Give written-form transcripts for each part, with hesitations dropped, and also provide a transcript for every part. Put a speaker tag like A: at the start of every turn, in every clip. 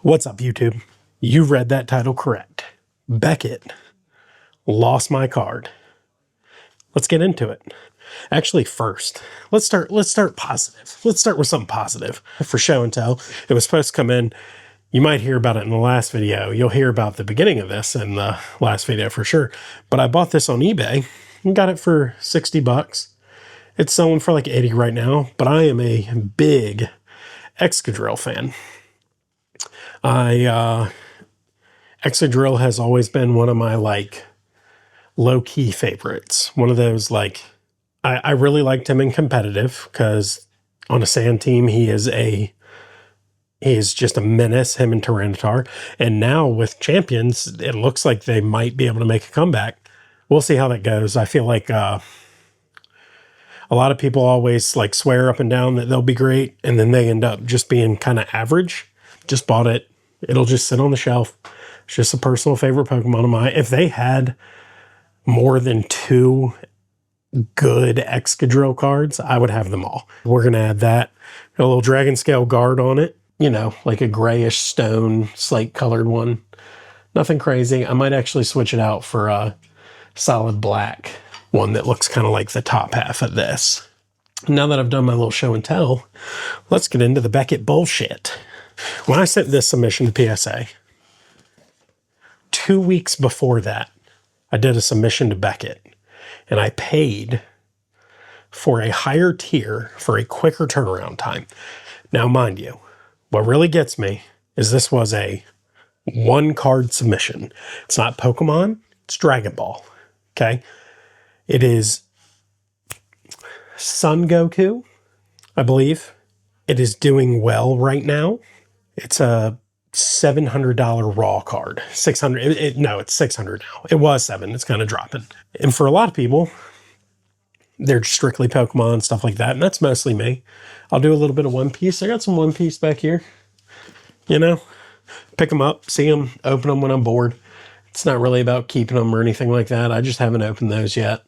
A: What's up, YouTube? You read that title correct. Beckett lost my card. Let's get into it. Actually, first, let's start positive. Let's start with something positive. For show and tell, it was supposed to come in. You might hear about it in the last video. You'll hear about the beginning of this in the last video for sure. But I bought this on eBay and got it for 60 bucks. It's selling for like 80 right now, but I am a big Excadrill fan. Excadrill has always been one of my like low-key favorites. One of those like, I really liked him in competitive because on a sand team, he is just a menace, him and Tyranitar. And now with champions, it looks like they might be able to make a comeback. We'll see how that goes. I feel like a lot of people always like swear up and down that they'll be great, and then they end up just being kind of average. Just bought it. It'll just sit on the shelf. It's just a personal favorite Pokemon of mine. If they had more than 2 good Excadrill cards, I would have them all. We're going to add that. Got a little Dragon Scale guard on it. You know, like a grayish stone, slate colored one. Nothing crazy. I might actually switch it out for a solid black one that looks kind of like the top half of this. Now that I've done my little show and tell, let's get into the Beckett bullshit. When I sent this submission to PSA, 2 weeks before that, I did a submission to Beckett, and I paid for a higher tier for a quicker turnaround time. Now, mind you, what really gets me is this was a 1-card submission. It's not Pokemon, it's Dragon Ball, okay? It is Sun Goku, I believe. It is doing well right now. It's a $700 raw card. 600. No, it's 600 now. It was 7. It's kind of dropping. And for a lot of people, they're strictly Pokemon, stuff like that. And that's mostly me. I'll do a little bit of One Piece. I got some One Piece back here. You know, pick them up, see them, open them when I'm bored. It's not really about keeping them or anything like that. I just haven't opened those yet.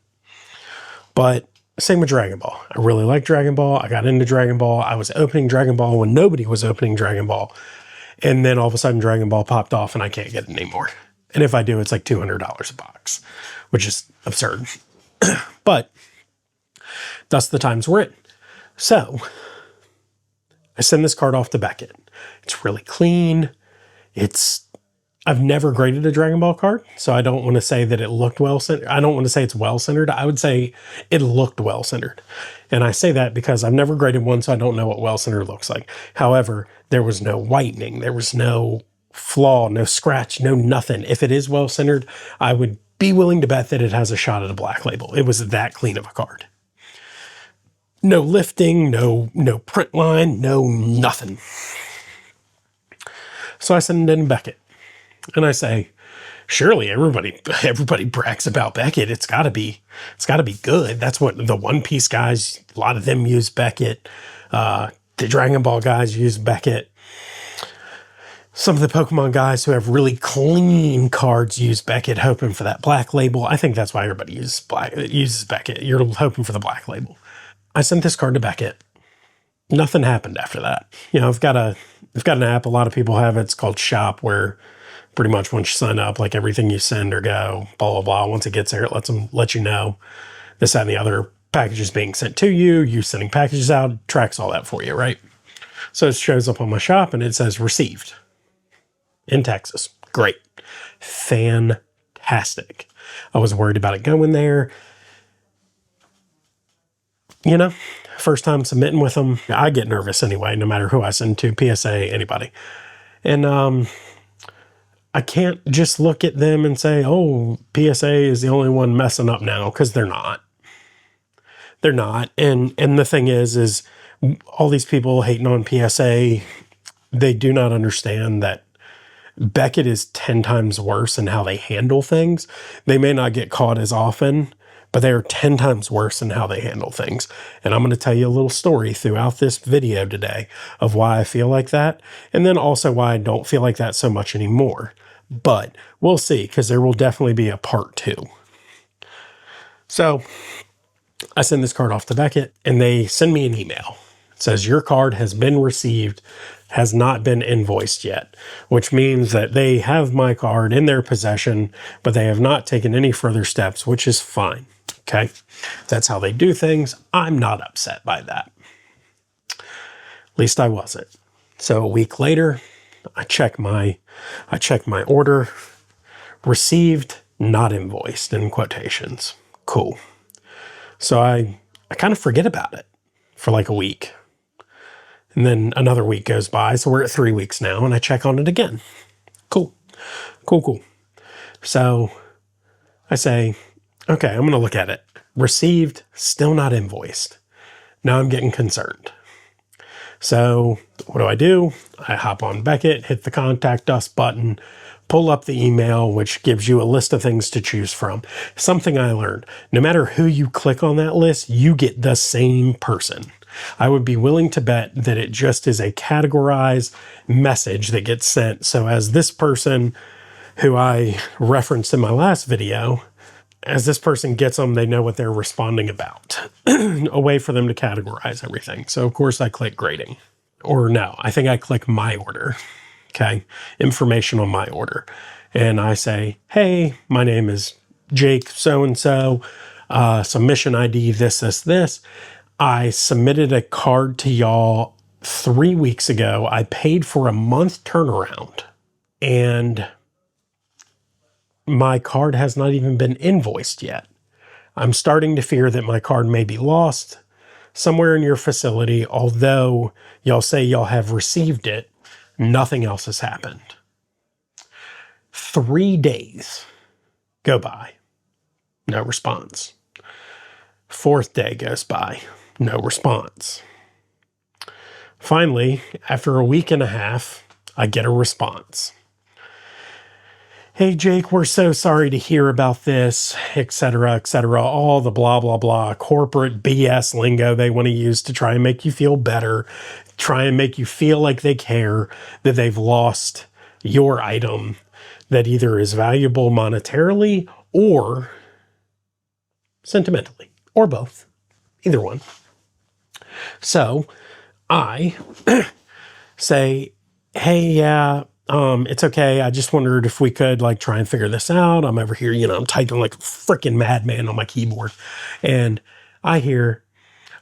A: But same with Dragon Ball. I really like Dragon Ball. I got into Dragon Ball. I was opening Dragon Ball when nobody was opening Dragon Ball. And then all of a sudden Dragon Ball popped off and I can't get it anymore. And if I do, it's like $200 a box, which is absurd. But that's the times we're in. So I send this card off to Beckett. It's really clean. I've never graded a Dragon Ball card, so I don't want to say that it looked well-centered. I don't want to say it's well-centered. I would say it looked well-centered. And I say that because I've never graded one, so I don't know what well-centered looks like. However, there was no whitening. There was no flaw, no scratch, no nothing. If it is well-centered, I would be willing to bet that it has a shot at a black label. It was that clean of a card. No lifting, no print line, no nothing. So I send it in Beckett. And I say, surely everybody brags about Beckett. It's gotta be good. That's what the One Piece guys, a lot of them use Beckett. The Dragon Ball guys use Beckett. Some of the Pokemon guys who have really clean cards use Beckett, hoping for that black label. I think that's why everybody uses Beckett. You're hoping for the black label. I sent this card to Beckett. Nothing happened after that. You know, I've got an app. A lot of people have it. It's called Shop, where pretty much once you sign up, like everything you send or go, blah, blah, blah. Once it gets there, it let you know this, that, and the other packages being sent to you, you sending packages out, it tracks all that for you, right? So it shows up on my shop and it says received in Texas. Great. Fantastic. I was worried about it going there. You know, first time submitting with them, I get nervous anyway, no matter who I send to, PSA, anybody. And, I can't just look at them and say, oh, PSA is the only one messing up now, because they're not. They're not. And the thing is all these people hating on PSA, they do not understand that Beckett is 10 times worse in how they handle things. They may not get caught as often, but they are 10 times worse in how they handle things. And I'm going to tell you a little story throughout this video today of why I feel like that, and then also why I don't feel like that so much anymore. But we'll see, because there will definitely be a part 2. So I send this card off to Beckett, and they send me an email. It says, your card has been received has not been invoiced yet, which means that they have my card in their possession, but they have not taken any further steps, which is fine. Okay. That's how they do things. I'm not upset by that. At least I wasn't. So a week later, I check my order, received, not invoiced, in quotations. Cool. So I kind of forget about it for like a week. And then another week goes by. So we're at 3 weeks now, and I check on it again. Cool. Cool. So I say, okay, I'm going to look at it. Received, still not invoiced. Now I'm getting concerned. So what do? I hop on Beckett, hit the contact us button, pull up the email, which gives you a list of things to choose from. Something I learned, no matter who you click on that list, you get the same person. I would be willing to bet that it just is a categorized message that gets sent. So as this person who I referenced in my last video, as this person gets them, they know what they're responding about. A way for them to categorize everything. So of course I click grading. Or no, I think I click my order. Okay, information on my order. And I say, hey, my name is Jake so-and-so, submission ID, this. I submitted a card to y'all 3 weeks ago. I paid for a month turnaround. And my card has not even been invoiced yet. I'm starting to fear that my card may be lost somewhere in your facility, although y'all say y'all have received it. Nothing else has happened. 3 days go by. No response. 4th day goes by. No response. Finally, after a week and a half, I get a response. Hey, Jake, we're so sorry to hear about this, etc., all the blah, blah, blah, corporate BS lingo they want to use to try and make you feel better, try and make you feel like they care that they've lost your item that either is valuable monetarily or sentimentally, or both, either one. So I say, hey, yeah, it's okay. I just wondered if we could like try and figure this out. I'm over here, I'm typing like a freaking madman on my keyboard, and I hear,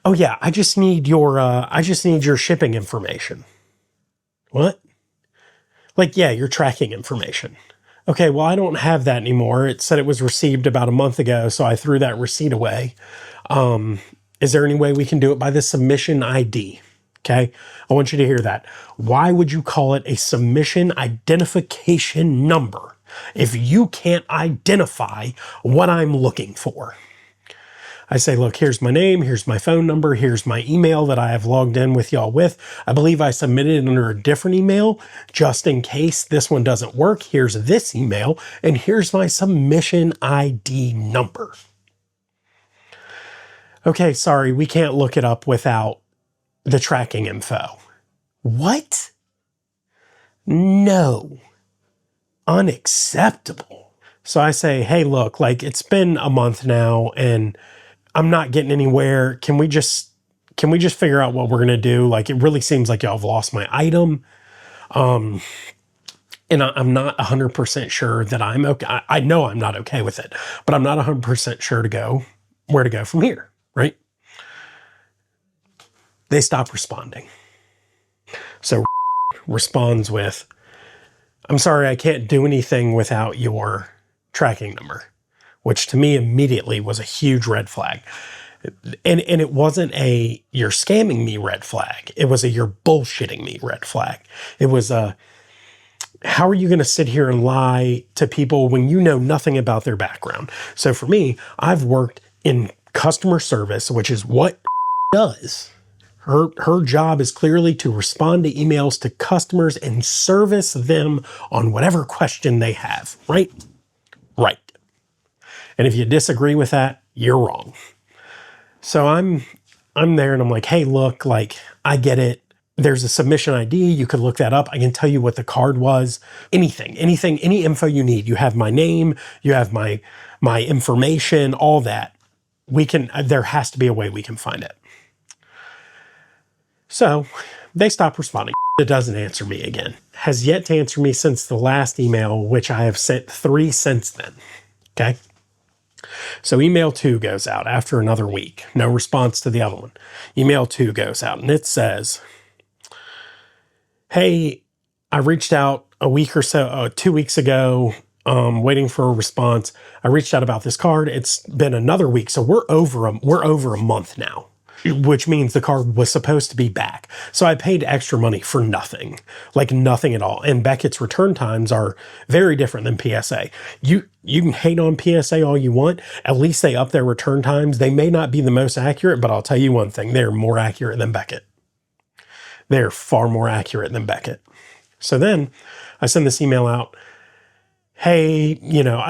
A: oh yeah, I just need your shipping information. What? Like, yeah, your tracking information. Okay, well, I don't have that anymore. It said it was received about a month ago, so I threw that receipt away. Is there any way we can do it by the submission ID? Okay, I want you to hear that. Why would you call it a submission identification number if you can't identify what I'm looking for? I say, look, here's my name, here's my phone number, here's my email that I have logged in with y'all with. I believe I submitted it under a different email just in case this one doesn't work. Here's this email, and here's my submission ID number. Okay, sorry, we can't look it up without the tracking info. What? No. Unacceptable. So I say, hey, look, like it's been a month now and I'm not getting anywhere. Can we just figure out what we're going to do? Like, it really seems like y'all have lost my item. And I'm not 100% sure that I'm okay. I know I'm not okay with it, but I'm not 100% sure where to go from here, right? They stop responding. So responds with, I'm sorry, I can't do anything without your tracking number, which to me immediately was a huge red flag. And it wasn't a you're scamming me red flag. It was a you're bullshitting me red flag. It was a how are you going to sit here and lie to people when you know nothing about their background? So for me, I've worked in customer service, which is what does. Her job is clearly to respond to emails to customers and service them on whatever question they have, right? Right. And if you disagree with that, you're wrong. So I'm there and I'm like, hey, look, like I get it. There's a submission ID. You could look that up. I can tell you what the card was. Anything, any info you need. You have my name, you have my information, all that. There has to be a way we can find it. So they stopped responding. it doesn't answer me again. Has yet to answer me since the last email, which I have sent 3 since then. Okay. So email 2 goes out after another week. No response to the other one. Email 2 goes out and it says, hey, I reached out a week or so, 2 weeks ago, waiting for a response. I reached out about this card. It's been another week. So we're over a month now, which means the card was supposed to be back. So I paid extra money for nothing, like nothing at all. And Beckett's return times are very different than PSA. You can hate on PSA all you want. At least they up their return times. They may not be the most accurate, but I'll tell you one thing. They're more accurate than Beckett. They're far more accurate than Beckett. So then I send this email out. Hey,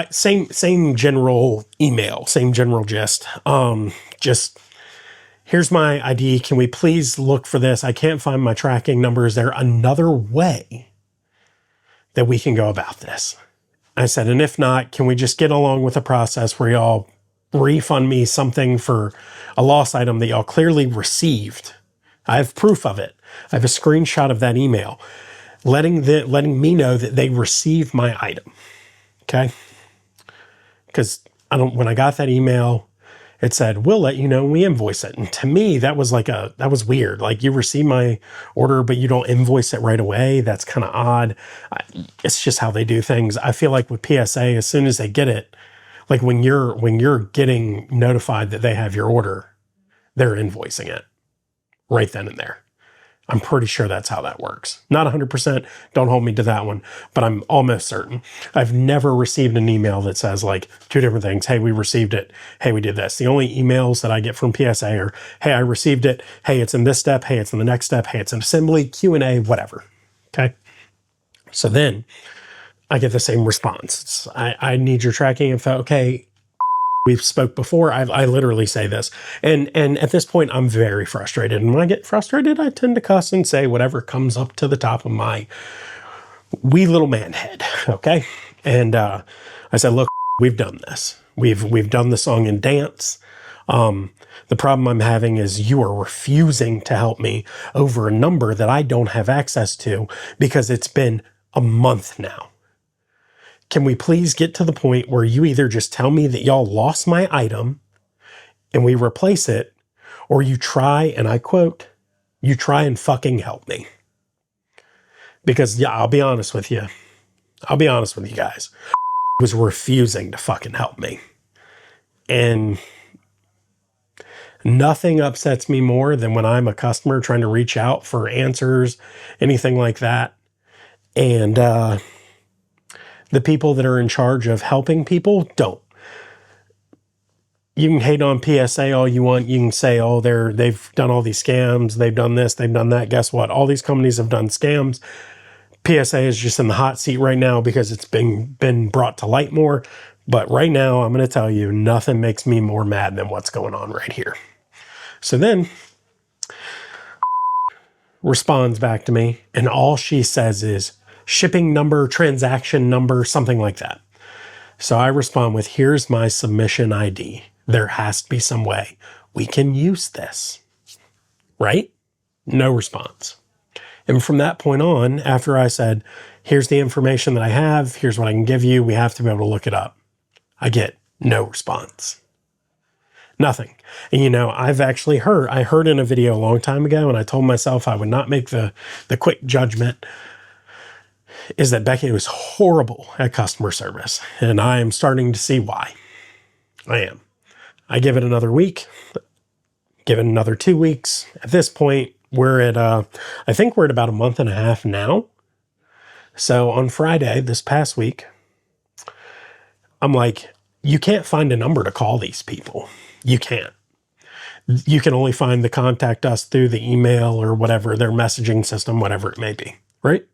A: same general email, same general gist. Just here's my ID. Can we please look for this? I can't find my tracking number. Is there another way that we can go about this? I said, and if not, can we just get along with the process where y'all refund me something for a lost item that y'all clearly received? I have proof of it. I have a screenshot of that email letting me know that they received my item. Okay. Because when I got that email, it said, we'll let you know when we invoice it. And to me, that was weird. Like, you receive my order, but you don't invoice it right away. That's kind of odd. It's just how they do things. I feel like with PSA, as soon as they get it, like when you're getting notified that they have your order, they're invoicing it right then and there. I'm pretty sure that's how that works. Not 100%, don't hold me to that one, but I'm almost certain. I've never received an email that says like 2 different things. Hey, we received it. Hey, we did this. The only emails that I get from PSA are, hey, I received it. Hey, it's in this step. Hey, it's in the next step. Hey, it's in assembly, Q&A, whatever. Okay. So then I get the same response. I need your tracking info. Okay. We've spoke before. I literally say this. And at this point, I'm very frustrated. And when I get frustrated, I tend to cuss and say whatever comes up to the top of my wee little man head. Okay. And I said, look, we've done this. We've done the song and dance. The problem I'm having is you are refusing to help me over a number that I don't have access to because it's been a month now. Can we please get to the point where you either just tell me that y'all lost my item and we replace it, or you try, and I quote, you try and fucking help me. Because, yeah, I'll be honest with you. I'll be honest with you guys. Was refusing to fucking help me. And nothing upsets me more than when I'm a customer trying to reach out for answers, anything like that. And, the people that are in charge of helping people don't. You can hate on PSA all you want. You can say, oh, they've done all these scams. They've done this. They've done that. Guess what? All these companies have done scams. PSA is just in the hot seat right now because it's been brought to light more. But right now, I'm going to tell you, nothing makes me more mad than what's going on right here. So then responds back to me, and all she says is, shipping number, transaction number, something like that. So I respond with, here's my submission ID. There has to be some way we can use this. Right? No response. And from that point on, after I said, here's the information that I have, here's what I can give you, we have to be able to look it up, I get no response. Nothing. And I've actually I heard in a video a long time ago, and I told myself I would not make the quick judgment, is that Beckett was horrible at customer service. And I am starting to see why. I am. I give it another week, give it another 2 weeks. At this point, we're at, I think we're at about a month and a half now. So on Friday, this past week, I'm like, you can't find a number to call these people. You can't. You can only find the contact us through the email or whatever, their messaging system, whatever it may be, right?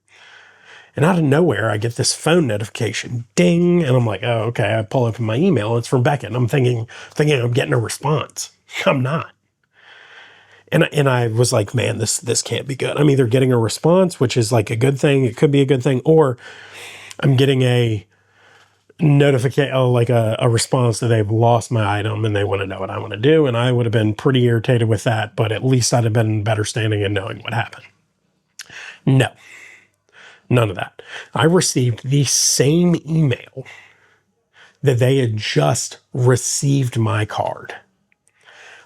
A: And out of nowhere, I get this phone notification, ding, and I'm like, oh, okay. I pull up my email, it's from Beckett, and I'm thinking I'm getting a response. I'm not. And I was like, man, this can't be good. I'm either getting a response, which is like a good thing, it could be a good thing, or I'm getting a notification, like a response that they've lost my item and they want to know what I want to do. And I would have been pretty irritated with that, but at least I'd have been in better standing in knowing what happened. No, none of that. I received the same email that they had just received my card.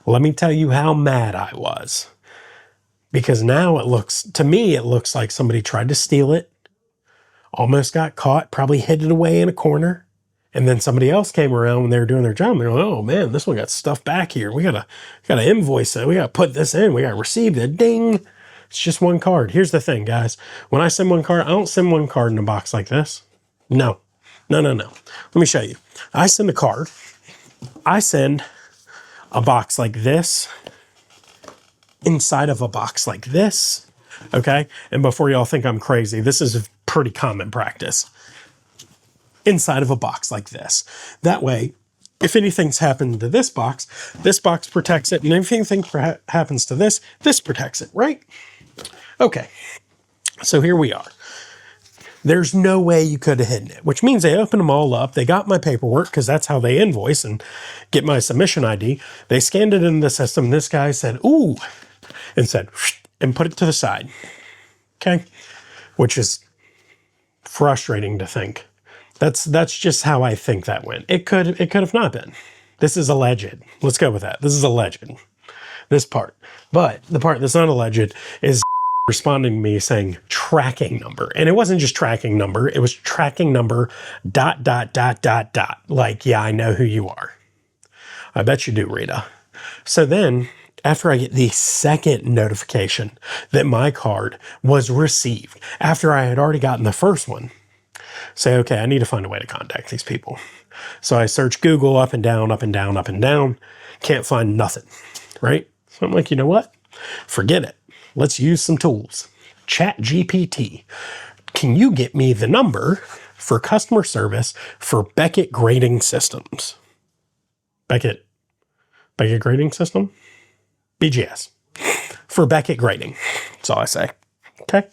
A: Let me tell you how mad I was. Because now to me, it looks like somebody tried to steal it, almost got caught, probably hid it away in a corner. And then somebody else came around when they were doing their job. They're like, oh man, this one got stuff back here. We gotta invoice it. We gotta put this in. We gotta receive it. Ding. It's just one card. Here's the thing, guys. When I send one card, I don't send one card in a box like this. No. Let me show you. I send a card. I send a box like this inside of a box like this. Okay. And before y'all think I'm crazy, this is a pretty common practice. Inside of a box like this. That way, if anything's happened to this box protects it. And if anything happens to this protects it, right? Okay. So here we are. There's no way you could have hidden it, which means they opened them all up. They got my paperwork because that's how they invoice and get my submission ID. They scanned it in the system. This guy said, ooh, and said, and put it to the side. Okay. Which is frustrating to think. That's just how I think that went. It could have not been. This is alleged. Let's go with that. This is alleged. This part. But the part that's not alleged is responding to me saying tracking number. And it wasn't just tracking number. It was tracking number ... Like, yeah, I know who you are. I bet you do, Rita. So then after I get the second notification that my card was received, after I had already gotten the first one, say, okay, I need to find a way to contact these people. So I search Google up and down, up and down, up and down. Can't find nothing, right? So I'm like, you know what? Forget it. Let's use some tools. ChatGPT. Can you get me the number for customer service for Beckett grading systems? Beckett grading system? BGS. For Beckett grading. That's all I say. Okay.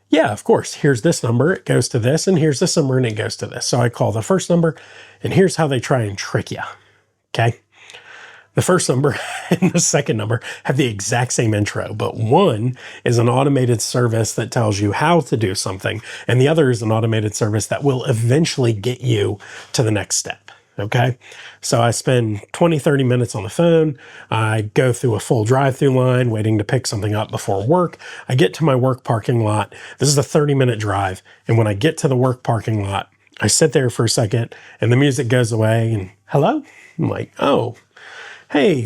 A: Yeah, of course. Here's this number. It goes to this, and here's this number, and it goes to this. So I call the first number, and here's how they try and trick you. Okay. The first number and the second number have the exact same intro, but one is an automated service that tells you how to do something, and the other is an automated service that will eventually get you to the next step. Okay. So I spend 20, 30 minutes on the phone. I go through a full drive-through line waiting to pick something up before work. I get to my work parking lot. This is a 30-minute drive. And when I get to the work parking lot, I sit there for a second and the music goes away and hello? I'm like, oh, hey,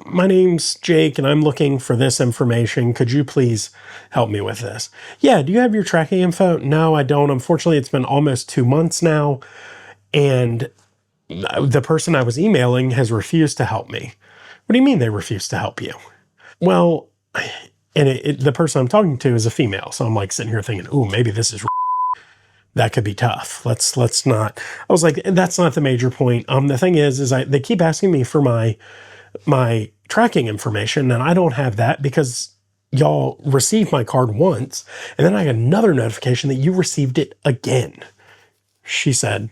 A: my name's Jake and I'm looking for this information. Could you please help me with this? Yeah. Do you have your tracking info? No, I don't. Unfortunately, it's been almost 2 months now. And the person I was emailing has refused to help me. What do you mean they refuse to help you? Well, and the person I'm talking to is a female. So I'm like sitting here thinking, ooh, maybe this is, that could be tough. Let's not, I was like, that's not the major point. The thing is they keep asking me for my tracking information and I don't have that because y'all received my card once. And then I got another notification that you received it again. She said,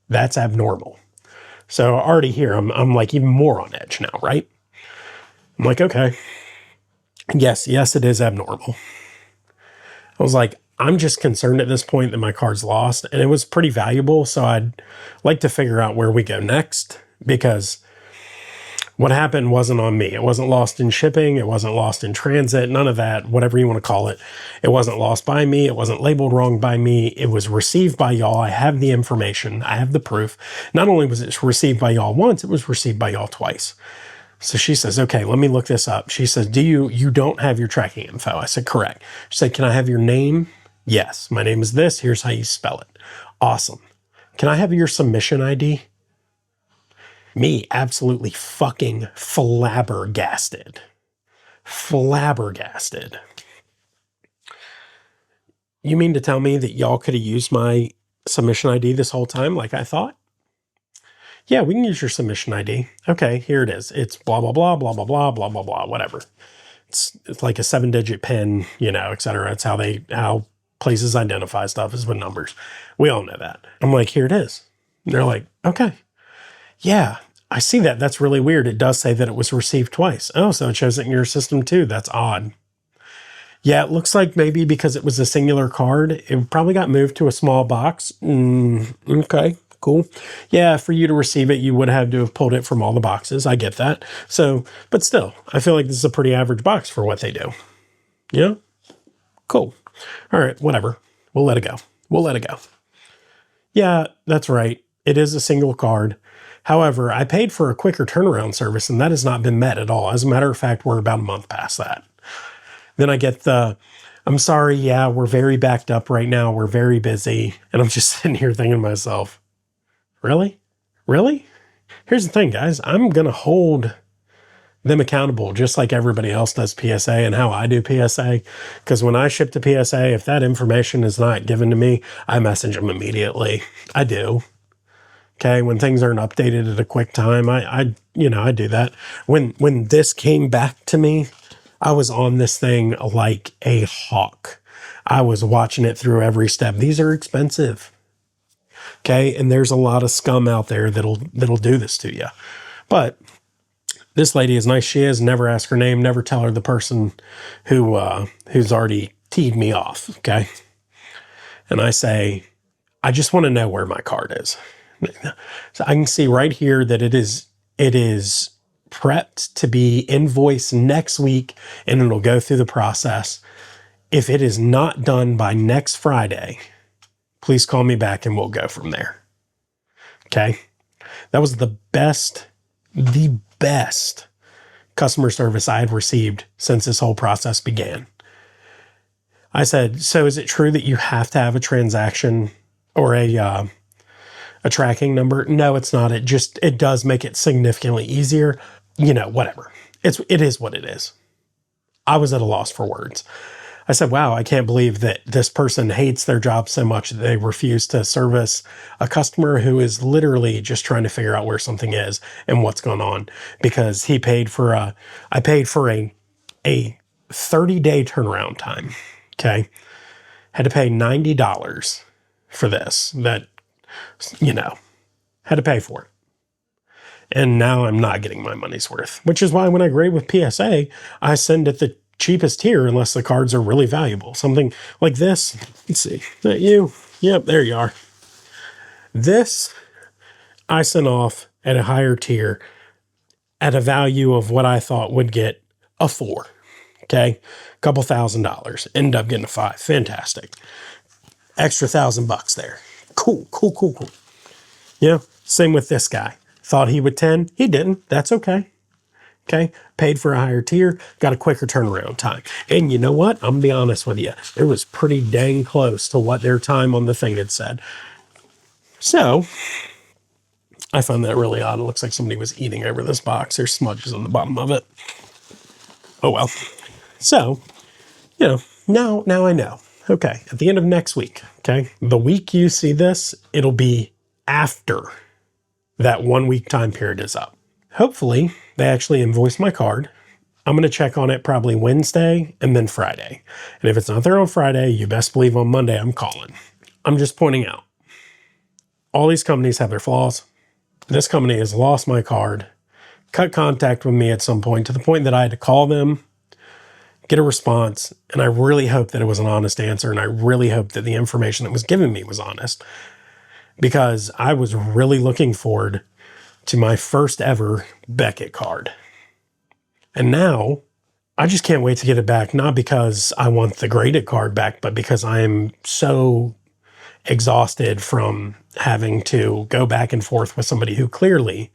A: that's abnormal. So already here, I'm like even more on edge now, right? I'm like, okay, yes, it is abnormal. I was like, I'm just concerned at this point that my card's lost and it was pretty valuable. So I'd like to figure out where we go next because what happened wasn't on me. It wasn't lost in shipping. It wasn't lost in transit. None of that, whatever you want to call it. It wasn't lost by me. It wasn't labeled wrong by me. It was received by y'all. I have the information. I have the proof. Not only was it received by y'all once, it was received by y'all twice. So she says, okay, let me look this up. She says, you don't have your tracking info? I said, correct. She said, can I have your name? Yes. My name is this. Here's how you spell it. Awesome. Can I have your submission ID? Me absolutely fucking flabbergasted. Flabbergasted. You mean to tell me that y'all could have used my submission ID this whole time like I thought? Yeah, we can use your submission ID. Okay, here it is. It's blah, blah, blah, blah, blah, blah, blah, blah, blah, whatever. It's like a 7-digit PIN, et cetera. It's how places identify stuff is with numbers. We all know that. I'm like, here it is. And they're like, okay. Yeah, I see that. That's really weird. It does say that it was received twice. Oh, so it shows it in your system too. That's odd. Yeah, it looks like maybe because it was a singular card, it probably got moved to a small box. Okay, cool. Yeah, for you to receive it, you would have to have pulled it from all the boxes. I get that. So, but still, I feel like this is a pretty average box for what they do. Yeah? Cool. All right, whatever. We'll let it go. We'll let it go. Yeah, that's right. It is a single card. However, I paid for a quicker turnaround service, and that has not been met at all. As a matter of fact, we're about a month past that. Then I get I'm sorry, yeah, we're very backed up right now. We're very busy. And I'm just sitting here thinking to myself, really? Really? Here's the thing, guys. I'm going to hold them accountable just like everybody else does PSA and how I do PSA. Because when I ship to PSA, if that information is not given to me, I message them immediately. I do. Okay, when things aren't updated at a quick time, I do that. When this came back to me, I was on this thing like a hawk. I was watching it through every step. These are expensive. Okay, and there's a lot of scum out there that'll do this to you. But this lady, as nice as she is, never ask her name, never tell her the person who's already teed me off. Okay, and I say, I just want to know where my card is. So I can see right here that it is prepped to be invoiced next week, and it'll go through the process. If it is not done by next Friday, please call me back and we'll go from there. Okay? That was the best customer service I had received since this whole process began. I said, so is it true that you have to have a transaction or a tracking number? No, it's not. It does make it significantly easier. Whatever. It is what it is. I was at a loss for words. I said, wow, I can't believe that this person hates their job so much that they refuse to service a customer who is literally just trying to figure out where something is and what's going on, because I paid for a 30-day turnaround time. Okay. Had to pay $90 for this. That, had to pay for it. And now I'm not getting my money's worth, which is why when I grade with PSA, I send it the cheapest tier unless the cards are really valuable. Something like this. Let's see. Is that you? Yep, there you are. This I sent off at a higher tier at a value of what I thought would get a 4. Okay. A couple $1,000. Ended up getting a 5. Fantastic. Extra $1,000 there. Cool. Yeah. Same with this guy. Thought he would 10. He didn't. That's okay. Okay. Paid for a higher tier. Got a quicker turnaround time. And you know what? I'm going to be honest with you. It was pretty dang close to what their time on the thing had said. So I found that really odd. It looks like somebody was eating over this box. There's smudges on the bottom of it. Oh, well. So, now I know. Okay. At the end of next week, okay, the week you see this, it'll be after that 1 week time period is up. Hopefully, they actually invoice my card. I'm going to check on it probably Wednesday and then Friday. And if it's not there on Friday, you best believe on Monday I'm calling. I'm just pointing out, all these companies have their flaws. This company has lost my card, cut contact with me at some point, to the point that I had to call them, get a response, and I really hope that it was an honest answer, and I really hope that the information that was given me was honest, because I was really looking forward to my first ever Beckett card. And now I just can't wait to get it back, not because I want the graded card back, but because I am so exhausted from having to go back and forth with somebody who clearly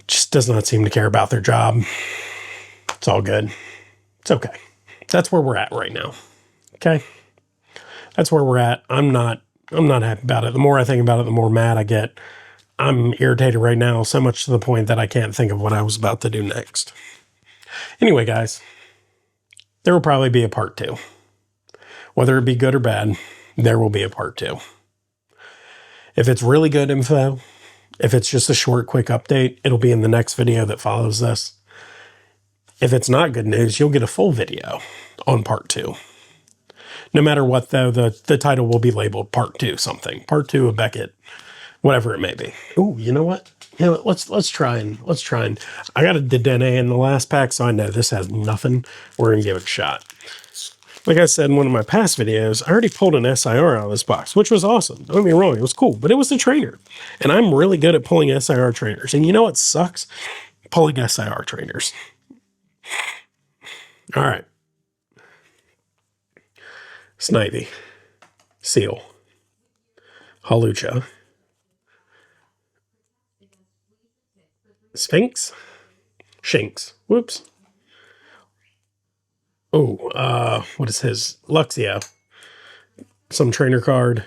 A: just does not seem to care about their job. It's all good. It's okay. That's where we're at right now. Okay? That's where we're at. I'm not happy about it. The more I think about it, the more mad I get. I'm irritated right now, so much to the point that I can't think of what I was about to do next. Anyway, guys, there will probably be a part 2. Whether it be good or bad, there will be a part 2. If it's really good info, if it's just a short, quick update, it'll be in the next video that follows this. If it's not good news, you'll get a full video on part 2. No matter what, though, the title will be labeled part 2 something. Part 2 of Beckett, whatever it may be. Ooh, you know what? You know, let's try and I got a Dedenne in the last pack, so I know this has nothing. We're gonna give it a shot. Like I said in one of my past videos, I already pulled an SIR out of this box, which was awesome. Don't get me wrong, it was cool, but it was the trainer. And I'm really good at pulling SIR trainers. And you know what sucks? Pulling SIR trainers. All right. Snivy. Seal. Hawlucha. Sphinx? Shinx. Whoops. Oh, what is his? Luxio. Some trainer card.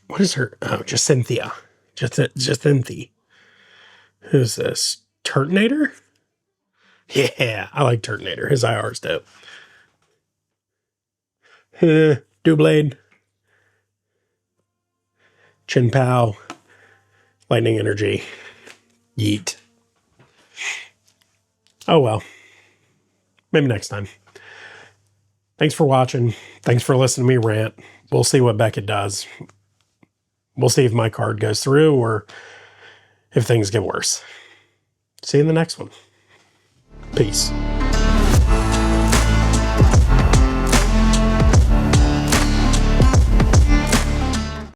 A: What is her? Oh, Jacynthia. Jacynthi. Who's this? Turtonator? Yeah, I like Turtonator. His IR is dope. Doublade. Chinpow. Lightning Energy. Yeet. Oh well. Maybe next time. Thanks for watching. Thanks for listening to me rant. We'll see what Beckett does. We'll see if my card goes through or if things get worse. See you in the next one. Peace.